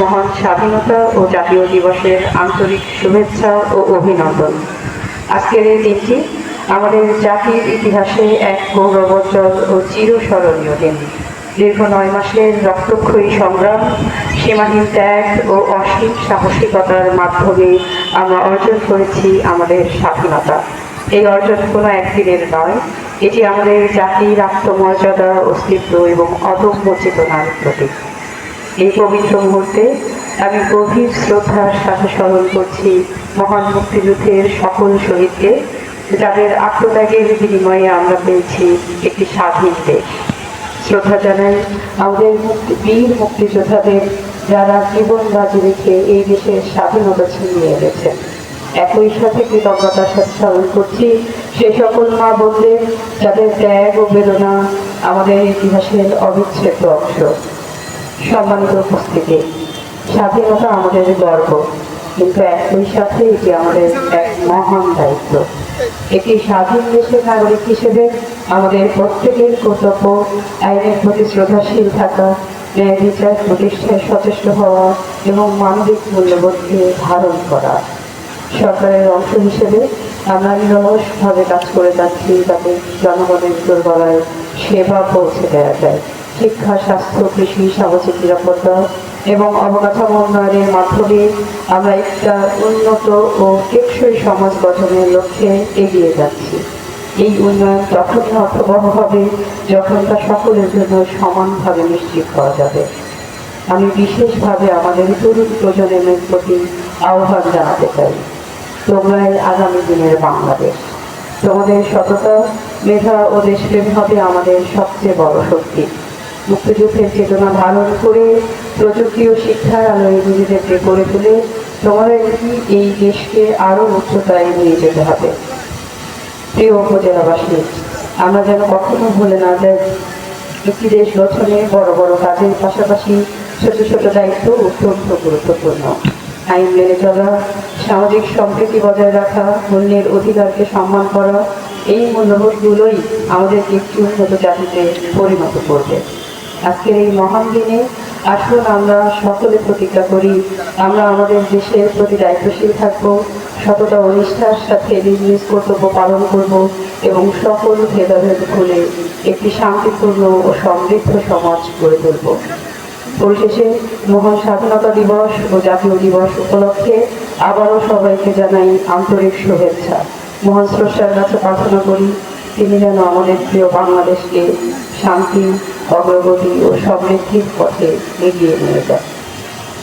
মহান স্বাধীনতা ও জাতীয় দিবসের আন্তরিক শুভেচ্ছা ও অভিনন্দন। আজকের এই দিনটি আমাদের জাতির ইতিহাসে এক গৌরবোজ্জ্বল ও চিরস্মরণীয় দিন। দীর্ঘ 9 মাসের রক্তক্ষয়ী সংগ্রাম, সীমাহীন ত্যাগ ও অসীম সাহসিকতার মাধ্যমে আমরা অর্জন করেছি আমাদের স্বাধীনতা। এই অর্জন কোনো একদিনের নয়, এটি আমাদের জাতির আত্মমর্যাদা, অস্তিত্ব এবং অদম্য চেতনার প্রতীক। এই পবিত্র মুহূর্তে আমি গভীর শ্রদ্ধার সাথে স্মরণ করছি মহান মুক্তিযুদ্ধের সকল শহীদকে, যাদের আত্মত্যাগের বিনিময়ে আমরা পেয়েছি একটি স্বাধীন দেশ। শ্রদ্ধা জানাই আমাদের বীর মুক্তিযোদ্ধাদের, যারা জীবন বাজি রেখে এই দেশের স্বাধীনতা ছিনিয়ে এনেছেন। একই সাথে কৃতজ্ঞতার সাথে স্মরণ করছি সে সকল মা বোনদের, যাদের ত্যাগ ও বেদনা আমাদের ইতিহাসের অবিচ্ছেদ্য অংশ। সম্মানিত উপস্থিতি, স্বাধীনতা আমাদের গর্ব, কিন্তু একই সাথে এটি আমাদের এক মহান দায়িত্ব। একটি স্বাধীন দেশের নাগরিক হিসেবে আমাদের প্রত্যেকের কর্তব্য আইনের প্রতি শ্রদ্ধাশীল থাকা, ন্যায় বিচার প্রতিষ্ঠায় সচেষ্ট হওয়া এবং মানবিক মূল্যবোধকে ধারণ করা। সরকারের অংশ হিসেবে আমরা নিরলসভাবে কাজ করে যাচ্ছি, যাতে জনগণের দুর্বলায় সেবা পৌঁছে দেওয়া যায়। শিক্ষা, স্বাস্থ্য, কৃষি, সামাজিক নিরাপত্তা এবং অবকাঠামো উন্নয়নের মাধ্যমে আমরা একটা উন্নত ও টেকসই সমাজ গঠনের লক্ষ্যে এগিয়ে যাচ্ছি। এই উন্নয়ন তখনই অর্থবহ হবে যখন তা সকলের জন্য সমানভাবে নিশ্চিত করা যাবে। আমি বিশেষভাবে আমাদের তরুণ প্রজন্মের প্রতি আহ্বান জানাতে চাই, তোমরাই আগামী দিনের বাংলাদেশ। তোমাদের সততা, মেধা ও দেশপ্রেম হবে আমাদের সবচেয়ে বড় শক্তি। মুক্তিযুদ্ধের চেতনা ধারণ করে প্রযুক্তি ও শিক্ষার আলোয় নিজেদেরকে গড়ে তুলে তোমাদের এই দেশকে আরও উচ্চতায় নিয়ে যেতে হবে। প্রিয় উপজেলাবাসী, আমরা যেন কখনো ভুলে না যাই, একটি দেশ গঠনে বড় বড় কাজের পাশাপাশি ছোট ছোট দায়িত্ব অত্যন্ত গুরুত্বপূর্ণ। আইন মেনে চলা, সামাজিক সম্প্রীতি বজায় রাখা, অন্যের অধিকারকে সম্মান করা, এই মূল্যবোধগুলোই আমাদেরকে একটি উন্নত জাতিতে পরিণত করবে। আজকের এই মহান দিনে আসুন আমরা সকলে প্রতিজ্ঞা করি, আমরা আমাদের দেশের প্রতি দায়িত্বশীল থাকব, সততা ও নিষ্ঠার সাথে নিজ নিজ কর্তব্য পালন করব এবং সকল ভেদাভেদ ভুলে একটি শান্তিপূর্ণ ও সমৃদ্ধ সমাজ গড়ে তুলব। পরিশেষে মহান স্বাধীনতা দিবস ও জাতীয় দিবস উপলক্ষে আবারও সবাইকে জানাই আন্তরিক শুভেচ্ছা। মহান স্রষ্টার কাছে প্রার্থনা করি, তিনি যেন আমাদের প্রিয় বাংলাদেশকে শান্তি, অগ্রগতি ও সমৃদ্ধির পথে এগিয়ে নিয়ে যান।